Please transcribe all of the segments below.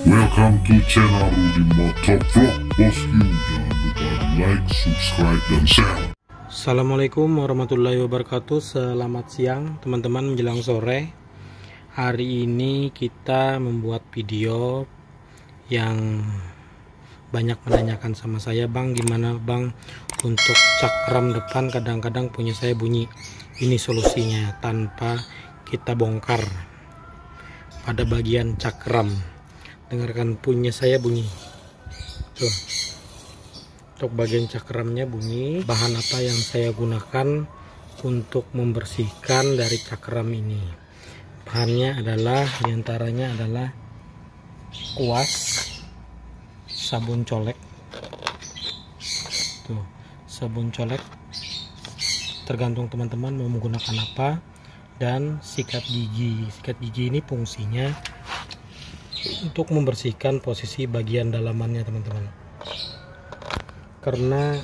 Welcome to channel Rudy Motovlog bosku. Jangan lupa like, subscribe, dan share. Assalamualaikum warahmatullahi wabarakatuh. Selamat siang teman-teman menjelang sore. Hari ini kita membuat video yang banyak menanyakan sama saya, bang gimana bang untuk cakram depan kadang-kadang punya saya bunyi. Ini solusinya tanpa kita bongkar pada bagian cakram. Dengarkan, punya saya bunyi tuh. Untuk bagian cakramnya bunyi. Bahan apa yang saya gunakan untuk membersihkan dari cakram ini? Bahannya adalah, diantaranya adalah kuas, sabun colek tuh, sabun colek tergantung teman-teman mau menggunakan apa, dan sikat gigi. Sikat gigi ini fungsinya untuk membersihkan posisi bagian dalamannya teman-teman, karena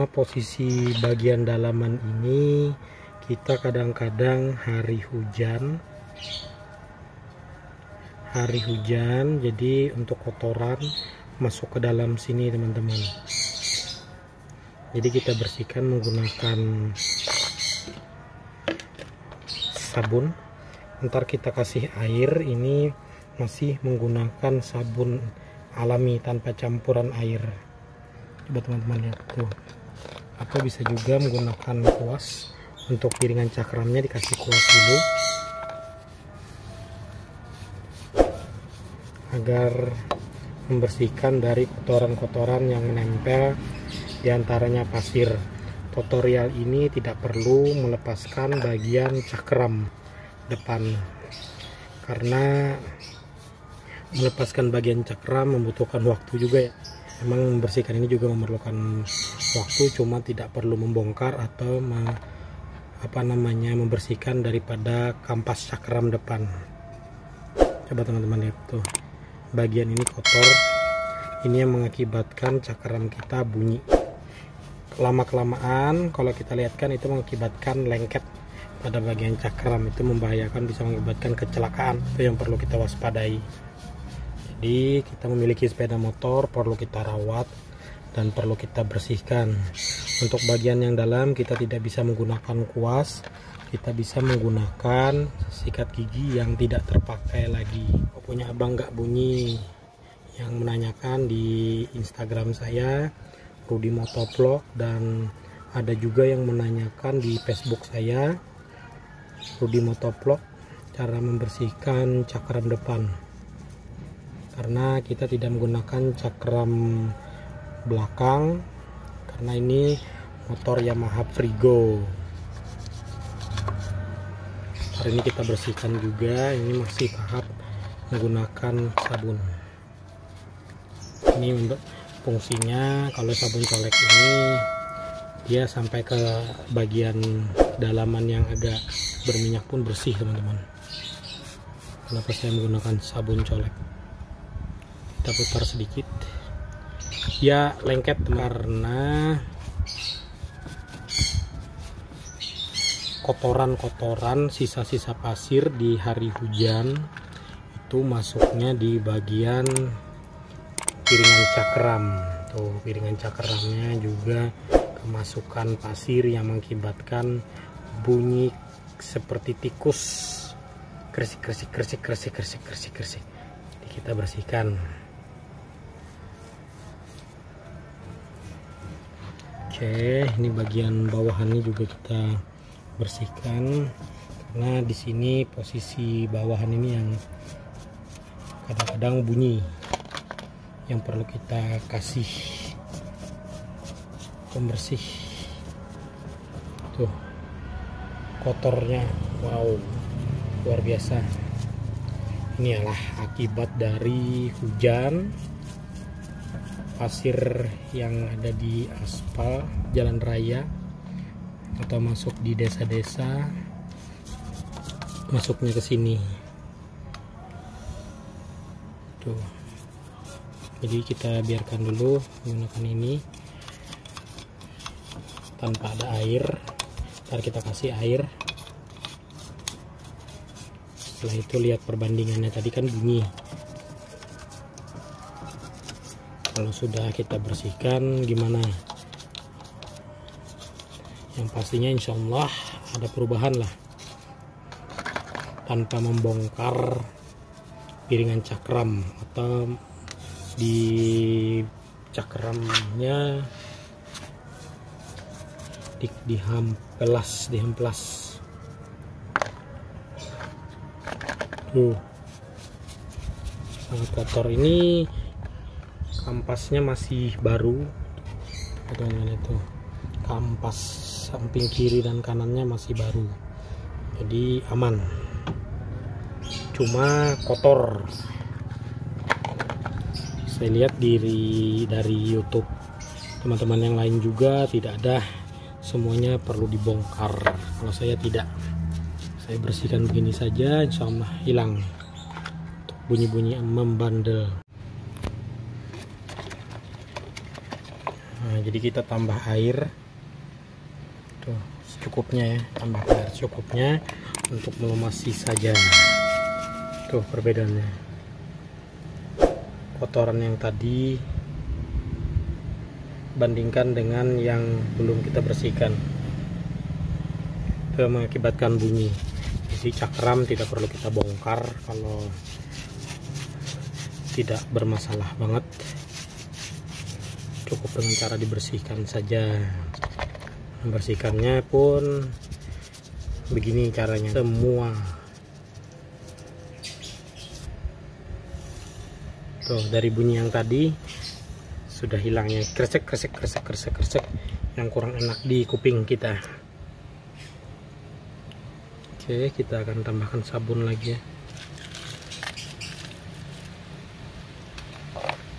posisi bagian dalaman ini kita kadang-kadang hari hujan jadi untuk kotoran masuk ke dalam sini teman-teman. Jadi kita bersihkan menggunakan sabun. Ntar kita kasih air. Ini masih menggunakan sabun alami tanpa campuran air. Coba teman-teman lihat tuh. Atau bisa juga menggunakan kuas. Untuk piringan cakramnya dikasih kuas dulu agar membersihkan dari kotoran-kotoran yang menempel, diantaranya pasir. Tutorial ini tidak perlu melepaskan bagian cakram depan, karena melepaskan bagian cakram membutuhkan waktu juga ya. Memang membersihkan ini juga memerlukan waktu, cuma tidak perlu membongkar atau membersihkan daripada kampas cakram depan. Coba teman-teman lihat tuh, bagian ini kotor. Ini yang mengakibatkan cakram kita bunyi. Lama-kelamaan kalau kita lihatkan itu mengakibatkan lengket pada bagian cakram. Itu membahayakan, bisa mengakibatkan kecelakaan. Itu yang perlu kita waspadai. Jadi kita memiliki sepeda motor perlu kita rawat dan perlu kita bersihkan. Untuk bagian yang dalam kita tidak bisa menggunakan kuas, kita bisa menggunakan sikat gigi yang tidak terpakai lagi. Punya abang nggak bunyi yang menanyakan di Instagram saya Rudy Motovlog, dan ada juga yang menanyakan di Facebook saya Rudy Motovlog cara membersihkan cakram depan, karena kita tidak menggunakan cakram belakang karena ini motor Yamaha Frigo. Hari ini kita bersihkan juga. Ini masih tahap menggunakan sabun. Ini untuk fungsinya, kalau sabun colek ini dia sampai ke bagian dalaman yang agak berminyak pun bersih teman-teman. Kenapa saya menggunakan sabun colek? Kita putar sedikit, ya lengket karena kotoran-kotoran, sisa-sisa pasir di hari hujan itu masuknya di bagian piringan cakram. Tuh, piringan cakramnya juga kemasukan pasir yang mengakibatkan bunyi seperti tikus, kresik. Jadi kita bersihkan. Oke, ini bagian bawahannya juga kita bersihkan, karena di sini posisi bawahan ini yang kadang-kadang bunyi, yang perlu kita kasih pembersih. Tuh kotornya, wow, luar biasa. Ini adalah akibat dari hujan. Pasir yang ada di aspal jalan raya atau masuk di desa-desa, masuknya ke sini tuh. Jadi kita biarkan dulu menggunakan ini tanpa ada air. Ntar kita kasih air Setelah itu lihat perbandingannya, tadi kan bunyi. Kalau sudah kita bersihkan gimana? Yang pastinya insya Allah ada perubahan lah, tanpa membongkar piringan cakram atau di cakramnya dihemplas. Tuh, sangat kotor. Ini kampasnya masih baru, teman-teman. Itu kampas samping kiri dan kanannya masih baru, jadi aman. Cuma kotor. Saya lihat dari YouTube teman-teman yang lain juga tidak ada, semuanya perlu dibongkar. Kalau saya tidak, saya bersihkan begini saja, insya Allah hilang bunyi-bunyi membandel. Nah, jadi kita tambah air tuh secukupnya ya, tambah air secukupnya untuk melumasi saja. Tuh perbedaannya, kotoran yang tadi bandingkan dengan yang belum kita bersihkan, itu mengakibatkan bunyi. Jadi cakram tidak perlu kita bongkar kalau tidak bermasalah banget, cukup dengan cara dibersihkan saja. Membersihkannya pun begini caranya semua. Tuh, dari bunyi yang tadi sudah hilangnya kresek yang kurang enak di kuping kita. Oke, kita akan tambahkan sabun lagi ya.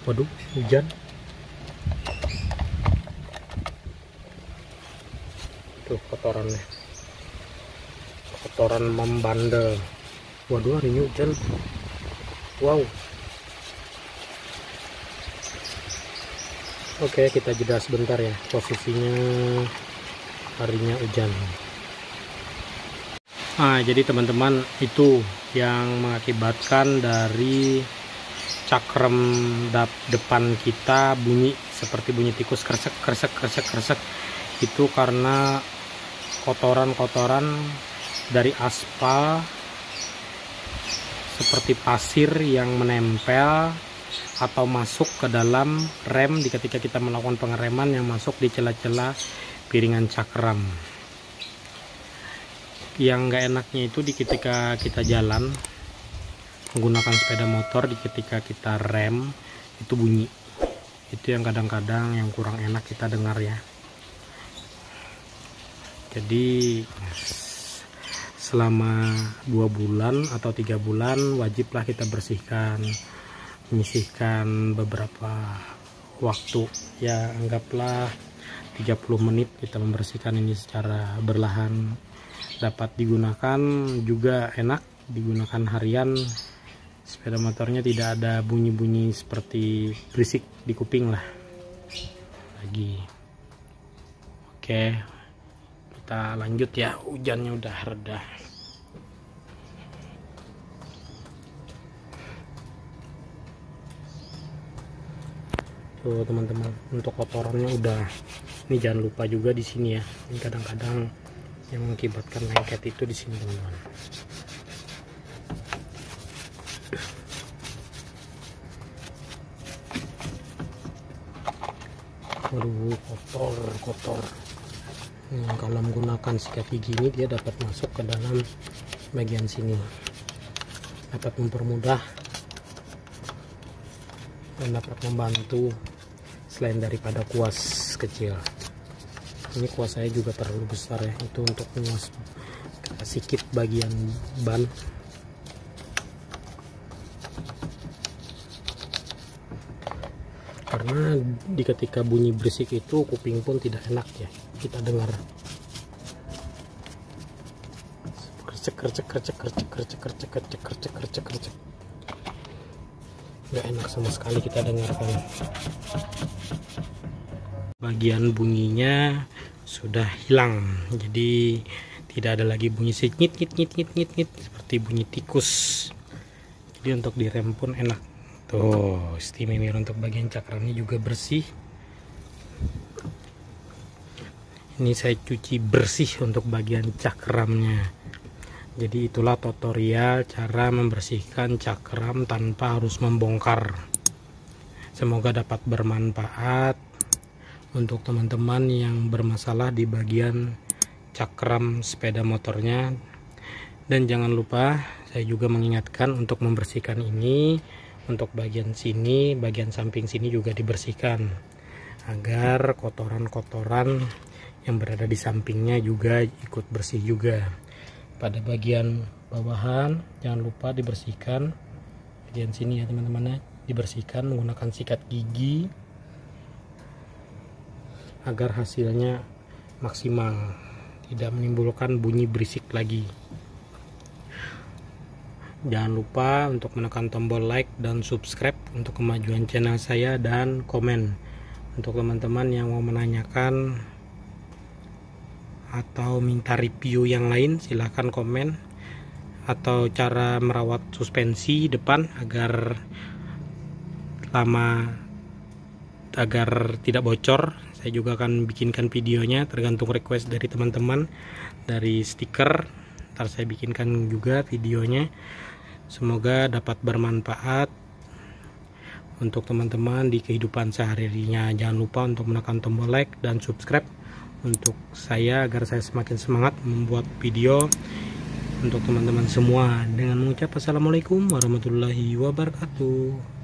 Waduh, hujan. Tuh kotorannya, kotoran membandel. Waduh, hari ini hujan. Wow. Oke, kita jeda sebentar ya, posisinya harinya hujan. Nah, jadi teman-teman, itu yang mengakibatkan dari cakram depan kita bunyi seperti bunyi tikus, kresek. Itu karena kotoran-kotoran dari aspal seperti pasir yang menempel atau masuk ke dalam rem ketika kita melakukan pengereman, yang masuk di celah-celah piringan cakram. Yang nggak enaknya itu ketika kita jalan menggunakan sepeda motor, ketika kita rem itu bunyi. Itu yang kadang-kadang yang kurang enak kita dengar ya. Jadi selama 2 bulan atau 3 bulan wajiblah kita bersihkan, menyisihkan beberapa waktu ya, anggaplah 30 menit kita membersihkan ini secara berlahan. Dapat digunakan juga enak, digunakan harian. Sepeda motornya tidak ada bunyi-bunyi seperti berisik di kuping lah lagi. Oke, kita lanjut ya, hujannya udah reda. Tuh teman-teman, untuk kotorannya udah. Ini jangan lupa juga di sini ya, ini kadang-kadang yang mengakibatkan lengket itu di sini teman-teman. Waduh, kotor. Kalau menggunakan sikat gigi ini, dia dapat masuk ke dalam bagian sini, dapat mempermudah dan dapat membantu selain daripada kuas kecil. Ini kuas saya juga terlalu besar ya, itu untuk menguas sedikit bagian ban. Karena ketika bunyi berisik itu kuping pun tidak enak ya kita dengar. Kercek. Nggak enak sama sekali kita dengarkan. Bagian bunyinya sudah hilang, jadi tidak ada lagi bunyi nyit seperti bunyi tikus. Jadi untuk direm pun enak. Tuh, istimewa. Untuk bagian cakramnya juga bersih. Ini saya cuci bersih untuk bagian cakramnya. Jadi itulah tutorial cara membersihkan cakram tanpa harus membongkar. Semoga dapat bermanfaat untuk teman-teman yang bermasalah di bagian cakram sepeda motornya. Dan jangan lupa saya juga mengingatkan untuk membersihkan ini, untuk bagian sini, bagian samping sini juga dibersihkan agar kotoran-kotoran yang berada di sampingnya juga ikut bersih juga. Pada bagian bawahan jangan lupa dibersihkan, bagian sini ya teman-teman, dibersihkan menggunakan sikat gigi agar hasilnya maksimal, tidak menimbulkan bunyi berisik lagi. Jangan lupa untuk menekan tombol like dan subscribe untuk kemajuan channel saya, dan komen. Untuk teman-teman yang mau menanyakan atau minta review yang lain, silahkan komen. Atau cara merawat suspensi depan agar tidak bocor, saya juga akan bikinkan videonya tergantung request dari teman-teman. Dari stiker ntar saya bikinkan juga videonya. Semoga dapat bermanfaat untuk teman-teman di kehidupan sehari-harinya. Jangan lupa untuk menekan tombol like dan subscribe untuk saya agar saya semakin semangat membuat video untuk teman-teman semua. Dengan mengucap assalamualaikum warahmatullahi wabarakatuh.